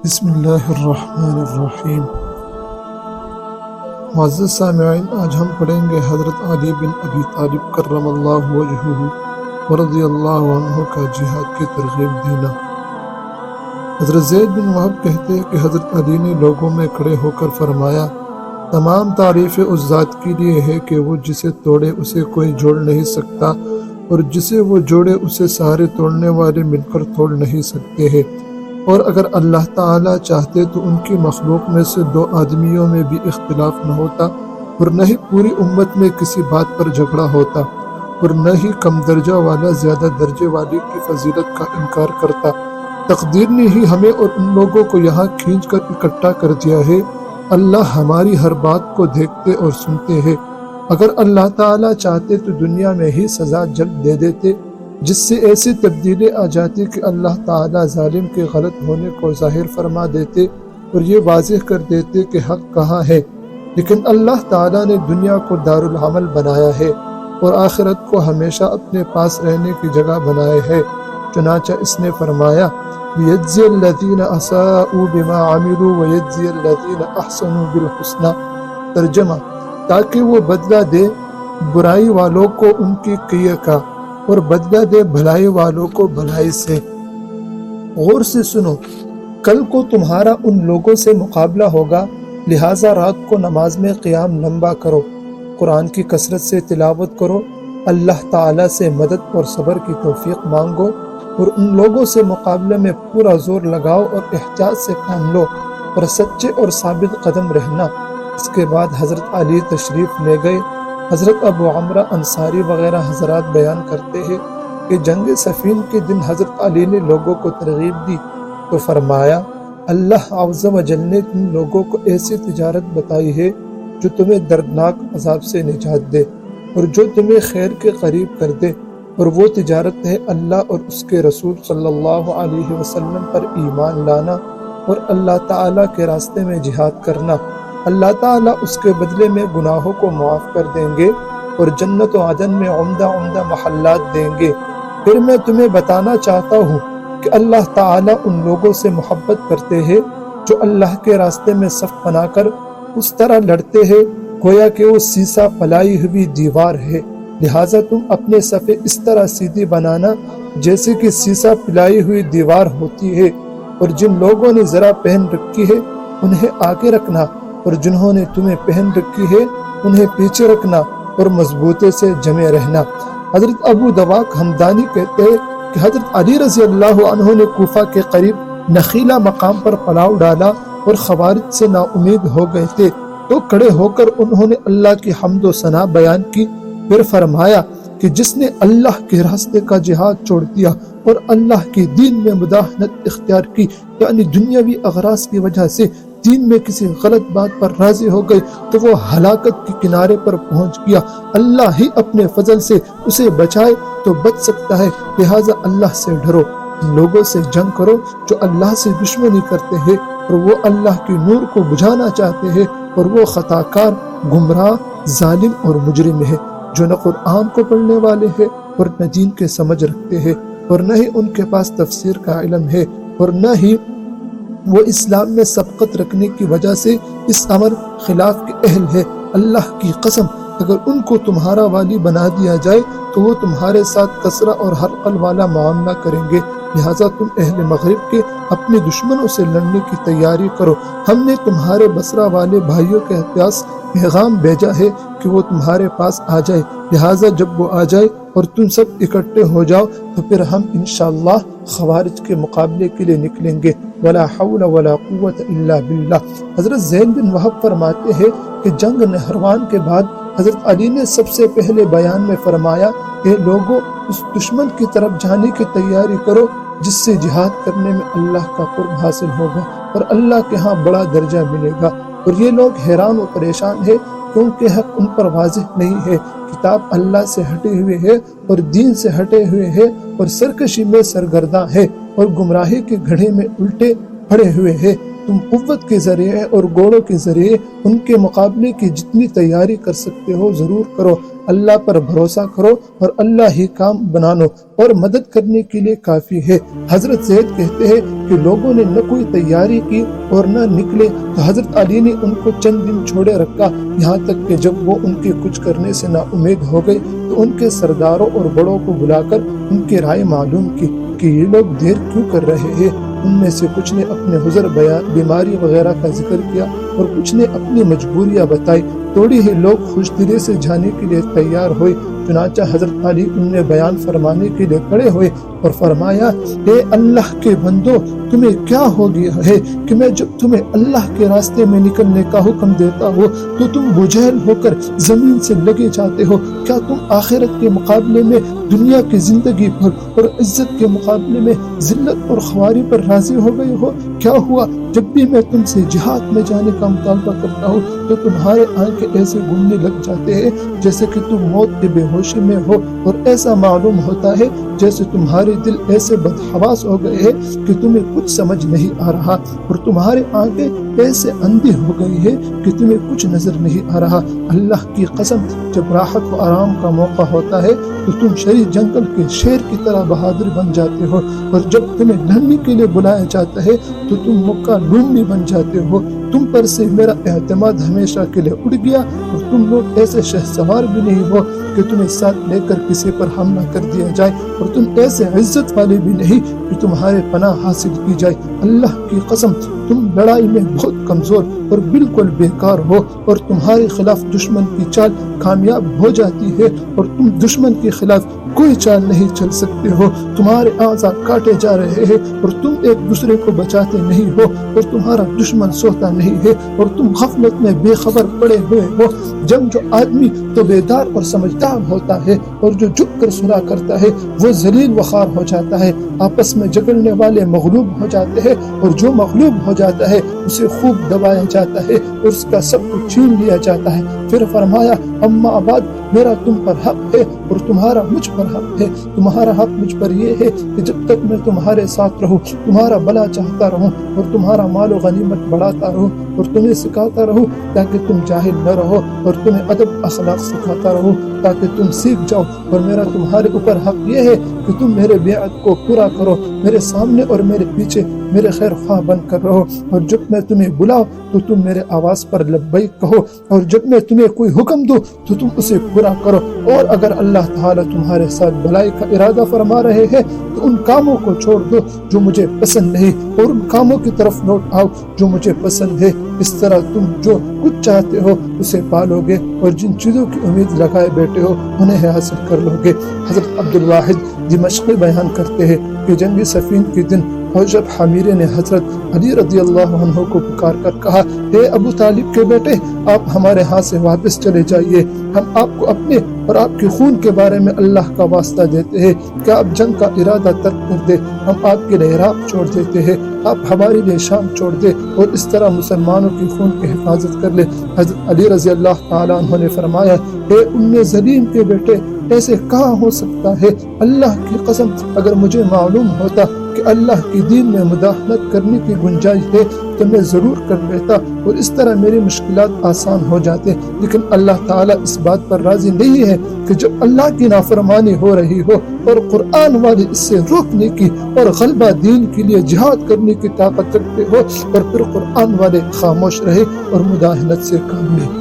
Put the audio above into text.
بسم اللہ الرحمن الرحیم۔ معزز سامعین، آج ہم پڑھیں گے حضرت علی بن ابی طالب کرم اللہ وجہہ ورضی اللہ عنہ کا جہاد کی ترغیب دینا۔ حضرت زید بن وہب کہتے ہیں کہ حضرت علی نے لوگوں میں کھڑے ہو کر فرمایا، تمام تعریف اس ذات کے لیے ہے کہ وہ جسے توڑے اسے کوئی جوڑ نہیں سکتا، اور جسے وہ جوڑے اسے سارے توڑنے والے مل کر توڑ نہیں سکتے ہیں۔ اور اگر اللہ تعالیٰ چاہتے تو ان کی مخلوق میں سے دو آدمیوں میں بھی اختلاف نہ ہوتا، اور نہ ہی پوری امت میں کسی بات پر جھگڑا ہوتا، اور نہ ہی کم درجہ والا زیادہ درجے والی کی فضیلت کا انکار کرتا۔ تقدیر نے ہی ہمیں اور ان لوگوں کو یہاں کھینچ کر اکٹھا کر دیا ہے۔ اللہ ہماری ہر بات کو دیکھتے اور سنتے ہیں۔ اگر اللہ تعالیٰ چاہتے تو دنیا میں ہی سزا جلد دے دیتے، جس سے ایسی تبدیلی آ جاتی کہ اللہ تعالیٰ ظالم کے غلط ہونے کو ظاہر فرما دیتے اور یہ واضح کر دیتے کہ حق کہاں ہے۔ لیکن اللہ تعالیٰ نے دنیا کو دارالعمل بنایا ہے اور آخرت کو ہمیشہ اپنے پاس رہنے کی جگہ بنائے ہے۔ چنانچہ اس نے فرمایا، لِيَجْزِيَ الَّذِينَ أَسَاءُوا بِمَا عَمِلُوا وَيَجْزِيَ الَّذِينَ أَحْسَنُوا بِالْحُسْنَى۔ ترجمہ، تاکہ وہ بدلہ دے برائی والوں کو ان کی کیے کا، اور بدلہ دے بھلائی والوں کو بھلائی سے۔ غور سے سنو، کل کو تمہارا ان لوگوں سے مقابلہ ہوگا، لہٰذا رات کو نماز میں قیام لمبا کرو، قرآن کی کثرت سے تلاوت کرو، اللہ تعالیٰ سے مدد اور صبر کی توفیق مانگو، اور ان لوگوں سے مقابلے میں پورا زور لگاؤ اور احتیاط سے کام لو، اور سچے اور ثابت قدم رہنا۔ اس کے بعد حضرت علی تشریف لے گئے۔ حضرت ابو عمرہ انصاری وغیرہ حضرات بیان کرتے ہیں کہ جنگ صفین کے دن حضرت علی نے لوگوں کو ترغیب دی تو فرمایا، اللہ عز و جل نے تم لوگوں کو ایسی تجارت بتائی ہے جو تمہیں دردناک عذاب سے نجات دے اور جو تمہیں خیر کے قریب کر دے، اور وہ تجارت ہے اللہ اور اس کے رسول صلی اللہ علیہ وسلم پر ایمان لانا اور اللہ تعالیٰ کے راستے میں جہاد کرنا۔ اللہ تعالیٰ اس کے بدلے میں گناہوں کو معاف کر دیں گے اور جنت و عدن میں عمدہ عمدہ محلات دیں گے۔ پھر میں تمہیں بتانا چاہتا ہوں کہ اللہ تعالیٰ ان لوگوں سے محبت کرتے ہیں جو اللہ کے راستے میں صف بنا کر اس طرح لڑتے ہیں گویا کہ وہ سیسا پلائی ہوئی دیوار ہے، لہٰذا تم اپنے صفیں اس طرح سیدھی بنانا جیسے کہ سیسا پلائی ہوئی دیوار ہوتی ہے، اور جن لوگوں نے ذرا پہن رکھی ہے انہیں آگے رکھنا، اور جنہوں نے تمہیں پہن رکھی ہے انہیں پیچھے رکھنا، اور مضبوطی سے جمے رہنا۔ حضرت ابو دواق ہمدانی کہتے ہیں کہ حضرت علی رضی اللہ عنہ نے کوفہ کے قریب نخیلہ مقام پر پڑاؤ ڈالا اور خوارج سے نا امید ہو گئے تھے، تو کھڑے ہو کر انہوں نے اللہ کی حمد و ثنا بیان کی۔ پھر فرمایا کہ جس نے اللہ کے راستے کا جہاد چھوڑ دیا اور اللہ کے دین میں مداہنت اختیار کی، یعنی دنیاوی اغراض کی وجہ سے دین میں کسی غلط بات پر راضی ہو گئی، تو وہ ہلاکت کے کنارے پر پہنچ گیا۔ اللہ ہی اپنے فضل سے اسے بچائے تو بچ سکتا ہے، لہٰذا اللہ سے ڈرو، ان لوگوں سے جنگ کرو جو اللہ سے دشمنی کرتے ہیں اور وہ اللہ کے نور کو بجھانا چاہتے ہیں، اور وہ خطا کار، گمراہ، ظالم اور مجرم ہے جو نہ قرآن کو پڑھنے والے ہیں اور نہ دین کے سمجھ رکھتے ہیں، اور نہ ہی ان کے پاس تفسیر کا علم ہے، اور نہ ہی وہ اسلام میں سبقت رکھنے کی وجہ سے اس امر خلاف کے اہل ہے۔ اللہ کی قسم، اگر ان کو تمہارا والی بنا دیا جائے تو وہ تمہارے ساتھ کسرہ اور حرقل والا معاملہ کریں گے، لہٰذا تم اہل مغرب کے اپنے دشمنوں سے لڑنے کی تیاری کرو۔ ہم نے تمہارے بصرہ والے بھائیوں کے پاس پیغام بھیجا ہے کہ وہ تمہارے پاس آ جائے، لہٰذا جب وہ آ جائے اور تم سب اکٹھے ہو جاؤ تو پھر ہم انشاءاللہ خوارج کے مقابلے کے لیے نکلیں گے۔ ولا حول ولا قوت الا باللہ۔ حضرت زید بن وہب فرماتے ہیں کہ جنگ نہروان کے بعد حضرت علی نے سب سے پہلے بیان میں فرمایا کہ لوگوں اس دشمن کی طرف جانے کی تیاری کرو جس سے جہاد کرنے میں اللہ کا قرب حاصل ہوگا اور اللہ کے ہاں بڑا درجہ ملے گا۔ اور یہ لوگ حیران و پریشان ہیں کیونکہ حق ان پر واضح نہیں ہے، کتاب اللہ سے ہٹے ہوئے ہے اور دین سے ہٹے ہوئے ہے، اور سرکشی میں سرگرداں ہے اور گمراہی کے گڑھے میں الٹے پڑے ہوئے ہے۔ تم قوت کے ذریعے اور گھوڑوں کے ذریعے ان کے مقابلے کی جتنی تیاری کر سکتے ہو ضرور کرو، اللہ پر بھروسہ کرو اور اللہ ہی کام بنا لو اور مدد کرنے کے لیے کافی ہے۔ حضرت زید کہتے ہیں کہ لوگوں نے نہ کوئی تیاری کی اور نہ نکلے تو حضرت علی نے ان کو چند دن چھوڑے رکھا، یہاں تک کہ جب وہ ان کے کچھ کرنے سے نا امید ہو گئے تو ان کے سرداروں اور بڑوں کو بلا کر ان کی رائے معلوم کی کہ یہ لوگ دیر کیوں کر رہے ہیں۔ ان میں سے کچھ نے اپنے حضر بیماری وغیرہ کا ذکر کیا اور کچھ نے اپنی مجبوریاں بتائی۔ تھوڑی ہی لوگ خوش دلی سے جانے کے لیے تیار ہوئے، چنانچہ حضرت علی ان میں بیان فرمانے کے لیے کھڑے ہوئے اور فرمایا، اے اللہ کے بندو، تمہیں کیا ہو گیا ہے کہ میں جب تمہیں اللہ کے راستے میں نکلنے کا حکم دیتا ہوں تو تم بجھیل ہو کر زمین سے لگے جاتے ہو؟ کیا تم آخرت کے مقابلے میں دنیا کی زندگی پر اور عزت کے مقابلے میں ذلت اور خواری پر راضی ہو گئے ہو؟ کیا ہوا جب بھی میں تم سے جہاد میں جانے کا مطالبہ کرتا ہوں تو تمہارے آنکھیں ایسے گھومنے لگ جاتے ہیں جیسے کہ تم موت کی بے ہوشی میں ہو، اور ایسا معلوم ہوتا ہے جیسے تمہارے دل ایسے بدحواس ہو گئے ہیں کہ تمہیں کچھ سمجھ نہیں آ رہا، اور تمہارے آنکھیں ایسے اندھی ہو گئی ہے کہ تمہیں کچھ نظر نہیں آ رہا۔ اللہ کی قسم، جب راحت و آرام کا موقع ہوتا ہے تو تم شری جنگل کے شیر کی طرح بہادر بن جاتے ہو، اور جب تمہیں لڑنے کے لیے بلایا جاتا ہے تو تم مکہ لومڑی بن جاتے ہو۔ تم پر سے میرا اعتماد ہمیشہ کے لیے اڑ گیا، اور تم لوگ ایسے شہسوار بھی نہیں ہو کہ تمہیں ساتھ لے کر کسی پر حملہ کر دیا جائے، اور تم ایسے عزت والے بھی نہیں کہ تمہارے پناہ حاصل کی جائے۔ اللہ کی قسم، تم لڑائی میں بہت کمزور اور بالکل بیکار ہو، اور تمہارے خلاف دشمن کی چال کامیاب ہو جاتی ہے، اور تم دشمن کے خلاف کوئی چال نہیں چل سکتے ہو۔ تمہارے اعضاء کاٹے جا رہے ہیں اور تم ایک دوسرے کو بچاتے نہیں ہو، اور تمہارا دشمن سوتا نہیں ہے، اور تم غفلت میں بے خبر پڑے ہوئے ہو۔ جنگ جو آدمی تو بیدار اور سمجھدار ہوتا ہے، اور جو جھک کر سنا کرتا ہے وہ ذلیل و خوار ہو جاتا ہے۔ آپس میں جھگڑنے والے مغلوب ہو جاتے ہیں، اور جو مغلوب ہو جاتا ہے اسے خوب دبایا جاتا ہے اور اس کا سب کچھ چھین لیا جاتا ہے۔ پھر فرمایا، اما بعد، میرا تم پر حق ہے اور تمہارا مجھ پر حق ہے۔ تمہارا حق مجھ پر یہ ہے کہ جب تک میں تمہارے ساتھ رہوں، تمہارا بھلا چاہتا رہوں اور تمہارا مال و غنیمت بڑھاتا رہوں اور تمہیں سکھاتا رہوں تاکہ تم جاہل نہ رہو، اور تمہیں ادب اخلاق سکھاتا رہوں تاکہ تم سیکھ جاؤ۔ اور میرا تمہارے اوپر حق یہ ہے کہ تم میرے بیعت کو پورا کرو، میرے سامنے اور میرے پیچھے میرے خیر خواہ بن کر رہو، اور جب میں تمہیں بلاؤ تو تم میرے آواز پر لبیک کہو، اور جب میں تمہیں کوئی حکم دوں تو تم اسے پورا کرو۔ اور اگر اللہ تعالیٰ تمہارے ساتھ بھلائی کا ارادہ فرما رہے ہیں تو ان کاموں کو چھوڑ دو جو مجھے پسند نہیں، اور ان کاموں کی طرف لوٹ آؤ جو مجھے پسند ہے۔ اس طرح تم جو کچھ چاہتے ہو اسے پالو گے، اور جن چیزوں کی امید لگائے بیٹھے ہو انہیں حاصل کر لو گے۔ حضرت عبدالواحد دمشقی بیان کرتے ہیں کہ جنگ صفین کے دن اور جب حمیرے نے حضرت علی رضی اللہ عنہ کو پکار کر کہا، اے ابو طالب کے بیٹے، آپ ہمارے ہاں سے واپس چلے جائیے، ہم آپ کو اپنے اور آپ کے خون کے بارے میں اللہ کا واسطہ دیتے ہیں کہ آپ جنگ کا ارادہ ترک کر دے، ہم آپ کے لیے عراق چھوڑ دیتے ہیں، آپ ہمارے لیے شام چھوڑ دے، اور اس طرح مسلمانوں کی خون کی حفاظت کر لے۔ حضرت علی رضی اللہ تعالیٰ عنہ نے فرمایا، اے ام ظلیم کے بیٹے، ایسے کہاں ہو سکتا ہے؟ اللہ کی قسم، اگر مجھے معلوم ہوتا کہ اللہ کی دین میں مداخلت کرنے کی گنجائش ہے تو میں ضرور کر لیتا، اور اس طرح میری مشکلات آسان ہو جاتے، لیکن اللہ تعالیٰ اس بات پر راضی نہیں ہے کہ جب اللہ کی نافرمانی ہو رہی ہو اور قرآن والے اس سے روکنے کی اور غلبہ دین کے لیے جہاد کرنے کی طاقت رکھتے ہو، اور پھر قرآن والے خاموش رہے اور مداخلت سے کام لے۔